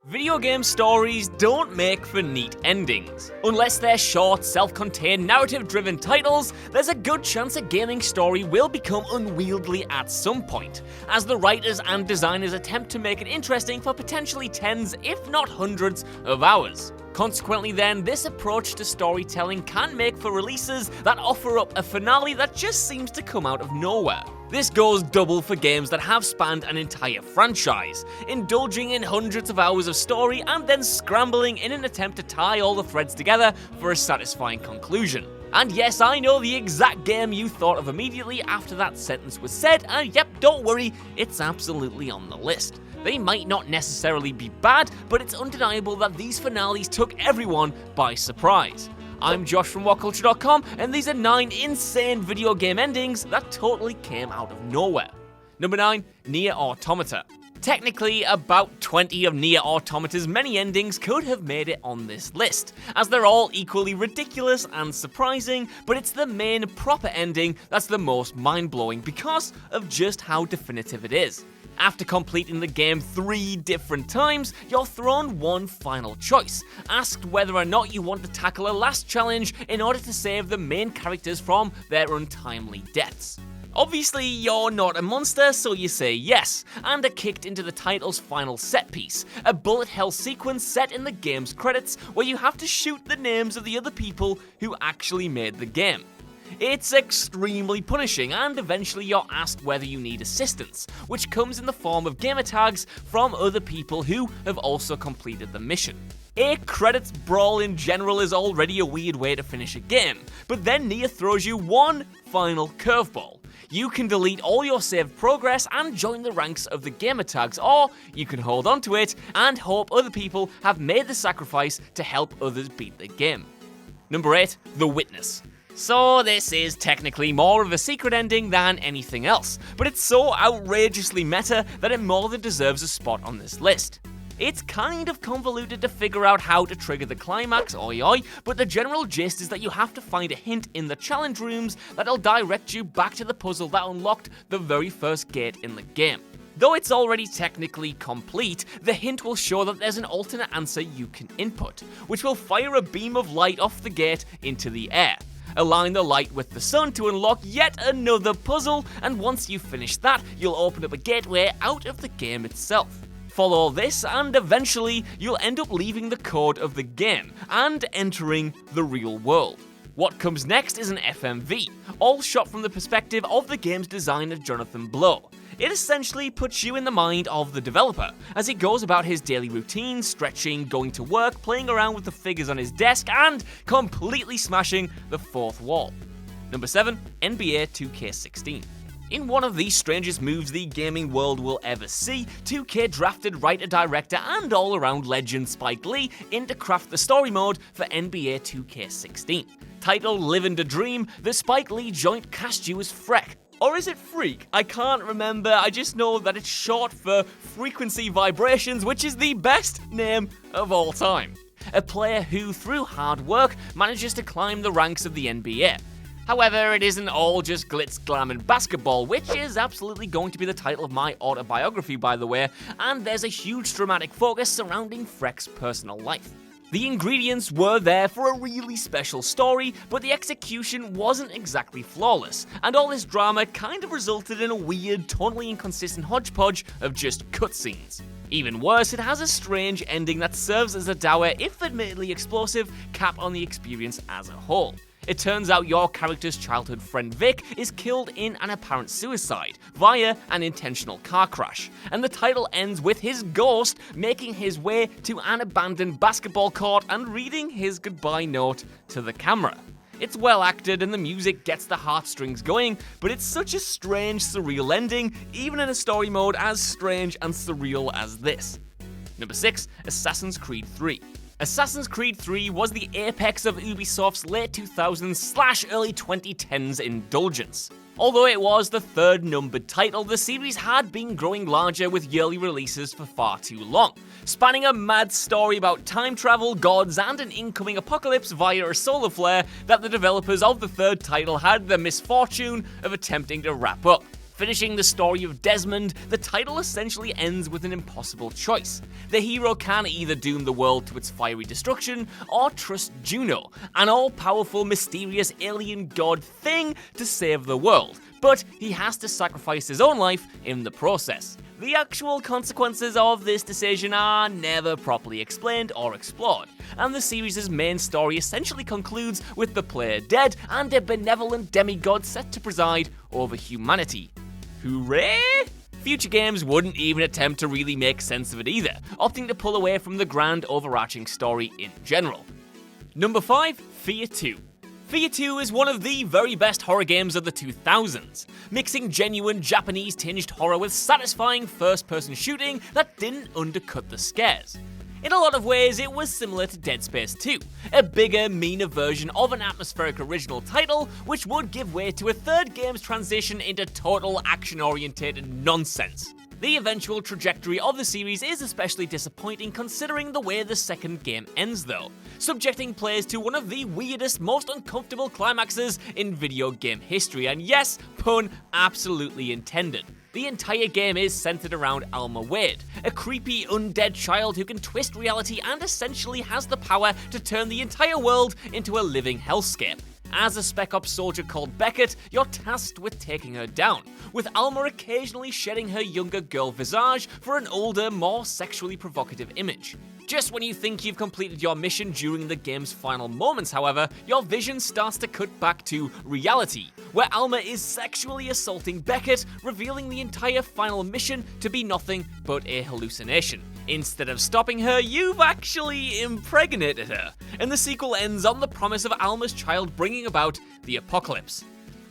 Video game stories don't make for neat endings. Unless they're short, self-contained, narrative-driven titles, there's a good chance a gaming story will become unwieldy at some point, as the writers and designers attempt to make it interesting for potentially tens, if not hundreds, of hours. Consequently then, this approach to storytelling can make for releases that offer up a finale that just seems to come out of nowhere. This goes double for games that have spanned an entire franchise, indulging in hundreds of hours of story and then scrambling in an attempt to tie all the threads together for a satisfying conclusion. And yes, I know the exact game you thought of immediately after that sentence was said, and yep, don't worry, it's absolutely on the list. They might not necessarily be bad, but it's undeniable that these finales took everyone by surprise. I'm Josh from WhatCulture.com, and these are 9 insane video game endings that totally came out of nowhere. Number 9, Nier Automata. Technically, about 20 of Nier Automata's many endings could have made it on this list, as they're all equally ridiculous and surprising, but it's the main proper ending that's the most mind-blowing because of just how definitive it is. After completing the game 3 different times, you're thrown one final choice, asked whether or not you want to tackle a last challenge in order to save the main characters from their untimely deaths. Obviously, you're not a monster, so you say yes, and are kicked into the title's final set piece, a bullet hell sequence set in the game's credits where you have to shoot the names of the other people who actually made the game. It's extremely punishing, and eventually you're asked whether you need assistance, which comes in the form of gamer tags from other people who have also completed the mission. A credits brawl in general is already a weird way to finish a game, but then Nier throws you one final curveball. You can delete all your saved progress and join the ranks of the gamer tags, or you can hold onto it and hope other people have made the sacrifice to help others beat the game. Number 8, The Witness. So this is technically more of a secret ending than anything else, but it's so outrageously meta that it more than deserves a spot on this list. It's kind of convoluted to figure out how to trigger the climax, but the general gist is that you have to find a hint in the challenge rooms that'll direct you back to the puzzle that unlocked the very first gate in the game. Though it's already technically complete, the hint will show that there's an alternate answer you can input, which will fire a beam of light off the gate into the air. Align the light with the sun to unlock yet another puzzle, and once you've finished that, you'll open up a gateway out of the game itself. Follow this, and eventually, you'll end up leaving the code of the game and entering the real world. What comes next is an FMV, all shot from the perspective of the game's designer Jonathan Blow. It essentially puts you in the mind of the developer, as he goes about his daily routine, stretching, going to work, playing around with the figures on his desk, and completely smashing the fourth wall. Number 7, NBA 2K16. In one of the strangest moves the gaming world will ever see, 2K drafted writer, director, and all-around legend Spike Lee in to craft the story mode for NBA 2K16. Titled Livin' the Dream, the Spike Lee joint cast you as Freck. Or is it Freak? I can't remember, I just know that it's short for Frequency Vibrations, which is the best name of all time. A player who, through hard work, manages to climb the ranks of the NBA. However, it isn't all just glitz, glam, and basketball, which is absolutely going to be the title of my autobiography, by the way, and there's a huge dramatic focus surrounding Freck's personal life. The ingredients were there for a really special story, but the execution wasn't exactly flawless, and all this drama kind of resulted in a weird, tonally inconsistent hodgepodge of just cutscenes. Even worse, it has a strange ending that serves as a dour, if admittedly explosive, cap on the experience as a whole. It turns out your character's childhood friend Vic is killed in an apparent suicide via an intentional car crash, and the title ends with his ghost making his way to an abandoned basketball court and reading his goodbye note to the camera. It's well acted and the music gets the heartstrings going, but it's such a strange, surreal ending, even in a story mode as strange and surreal as this. Number 6, Assassin's Creed 3. Assassin's Creed 3 was the apex of Ubisoft's late 2000s/early 2010s indulgence. Although it was the third numbered title, the series had been growing larger with yearly releases for far too long, spanning a mad story about time travel, gods, and an incoming apocalypse via a solar flare that the developers of the third title had the misfortune of attempting to wrap up. Finishing the story of Desmond, the title essentially ends with an impossible choice. The hero can either doom the world to its fiery destruction, or trust Juno, an all-powerful, mysterious alien god thing, to save the world, but he has to sacrifice his own life in the process. The actual consequences of this decision are never properly explained or explored, and the series' main story essentially concludes with the player dead and a benevolent demigod set to preside over humanity. Hooray! Future games wouldn't even attempt to really make sense of it either, opting to pull away from the grand overarching story in general. Number 5, Fear 2. Fear 2 is one of the very best horror games of the 2000s, mixing genuine Japanese-tinged horror with satisfying first-person shooting that didn't undercut the scares. In a lot of ways, it was similar to Dead Space 2, a bigger, meaner version of an atmospheric original title, which would give way to a third game's transition into total action-orientated nonsense. The eventual trajectory of the series is especially disappointing considering the way the second game ends though, subjecting players to one of the weirdest, most uncomfortable climaxes in video game history, and yes, pun absolutely intended. The entire game is centered around Alma Wade, a creepy undead child who can twist reality and essentially has the power to turn the entire world into a living hellscape. As a Spec Ops soldier called Beckett, you're tasked with taking her down, with Alma occasionally shedding her younger girl visage for an older, more sexually provocative image. Just when you think you've completed your mission during the game's final moments, however, your vision starts to cut back to reality, where Alma is sexually assaulting Beckett, revealing the entire final mission to be nothing but a hallucination. Instead of stopping her, you've actually impregnated her, and the sequel ends on the promise of Alma's child bringing about the apocalypse.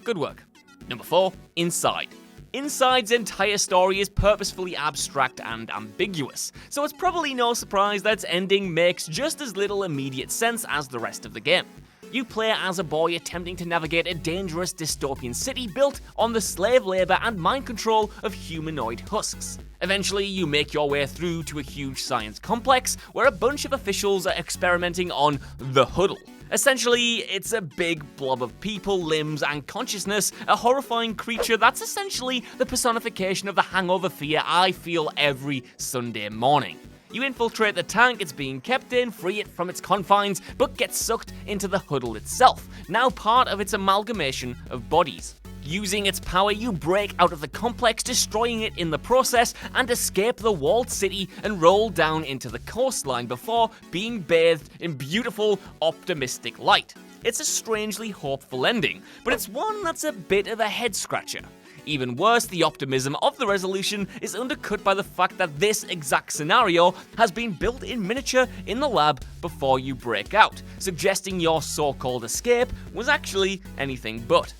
Good work. Number 4, Inside. Inside's entire story is purposefully abstract and ambiguous, so it's probably no surprise that its ending makes just as little immediate sense as the rest of the game. You play as a boy attempting to navigate a dangerous dystopian city built on the slave labor and mind control of humanoid husks. Eventually, you make your way through to a huge science complex where a bunch of officials are experimenting on the Huddle. Essentially, it's a big blob of people, limbs, and consciousness, a horrifying creature that's essentially the personification of the hangover fear I feel every Sunday morning. You infiltrate the tank it's being kept in, free it from its confines, but get sucked into the Huddle itself, now part of its amalgamation of bodies. Using its power, you break out of the complex, destroying it in the process, and escape the walled city and roll down into the coastline before being bathed in beautiful, optimistic light. It's a strangely hopeful ending, but it's one that's a bit of a head-scratcher. Even worse, the optimism of the resolution is undercut by the fact that this exact scenario has been built in miniature in the lab before you break out, suggesting your so-called escape was actually anything but.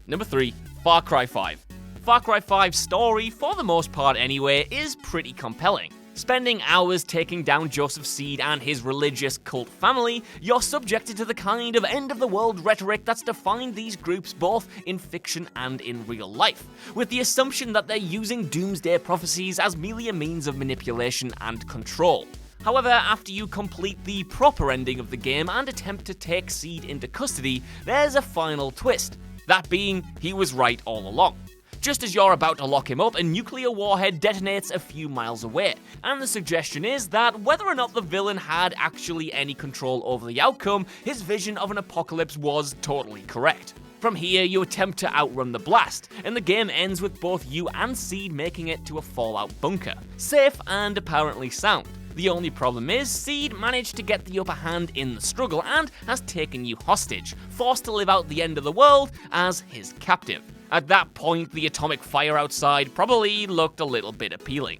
Number 3, Far Cry 5. Far Cry 5's story, for the most part anyway, is pretty compelling. Spending hours taking down Joseph Seed and his religious cult family, you're subjected to the kind of end-of-the-world rhetoric that's defined these groups both in fiction and in real life, with the assumption that they're using doomsday prophecies as merely a means of manipulation and control. However, after you complete the proper ending of the game and attempt to take Seed into custody, there's a final twist. That being, he was right all along. Just as you're about to lock him up, a nuclear warhead detonates a few miles away, and the suggestion is that whether or not the villain had actually any control over the outcome, his vision of an apocalypse was totally correct. From here, you attempt to outrun the blast, and the game ends with both you and Seed making it to a fallout bunker, safe and apparently sound. The only problem is, Seed managed to get the upper hand in the struggle and has taken you hostage, forced to live out the end of the world as his captive. At that point, the atomic fire outside probably looked a little bit appealing.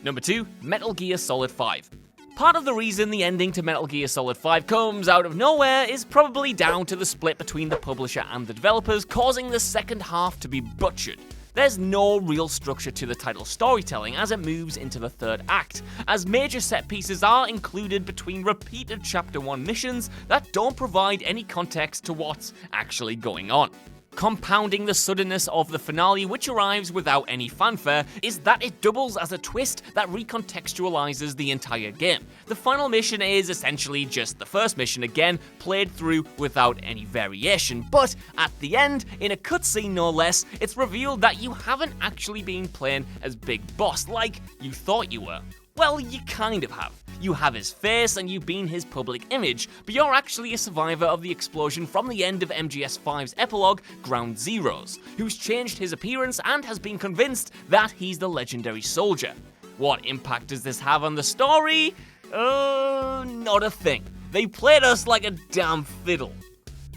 Number 2, Metal Gear Solid 5. Part of the reason the ending to Metal Gear Solid 5 comes out of nowhere is probably down to the split between the publisher and the developers, causing the second half to be butchered. There's no real structure to the title's storytelling as it moves into the third act, as major set pieces are included between repeated Chapter 1 missions that don't provide any context to what's actually going on. Compounding the suddenness of the finale, which arrives without any fanfare, is that it doubles as a twist that recontextualizes the entire game. The final mission is essentially just the first mission again, played through without any variation, but at the end, in a cutscene no less, it's revealed that you haven't actually been playing as Big Boss like you thought you were. Well, you kind of have. You have his face and you've been his public image, but you're actually a survivor of the explosion from the end of MGS5's epilogue, Ground Zeroes, who's changed his appearance and has been convinced that he's the legendary soldier. What impact does this have on the story? Not a thing. They played us like a damn fiddle.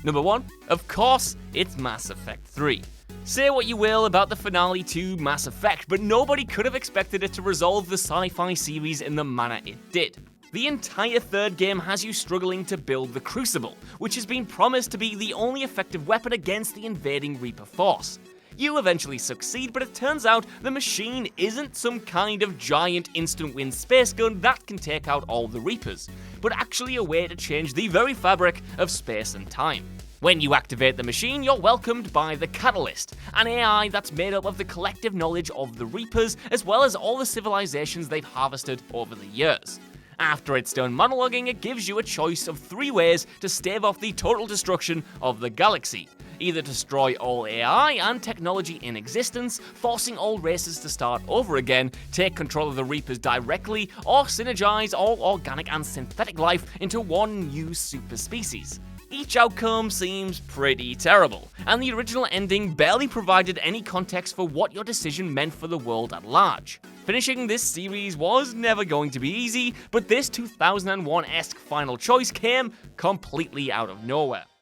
Number 1, of course, it's Mass Effect 3. Say what you will about the finale to Mass Effect, but nobody could have expected it to resolve the sci-fi series in the manner it did. The entire third game has you struggling to build the Crucible, which has been promised to be the only effective weapon against the invading Reaper force. You eventually succeed, but it turns out the machine isn't some kind of giant instant-win space gun that can take out all the Reapers, but actually a way to change the very fabric of space and time. When you activate the machine, you're welcomed by the Catalyst, an AI that's made up of the collective knowledge of the Reapers, as well as all the civilizations they've harvested over the years. After it's done monologuing, it gives you a choice of 3 ways to stave off the total destruction of the galaxy. Either destroy all AI and technology in existence, forcing all races to start over again, take control of the Reapers directly, or synergize all organic and synthetic life into one new super species. Each outcome seems pretty terrible, and the original ending barely provided any context for what your decision meant for the world at large. Finishing this series was never going to be easy, but this 2001-esque final choice came completely out of nowhere.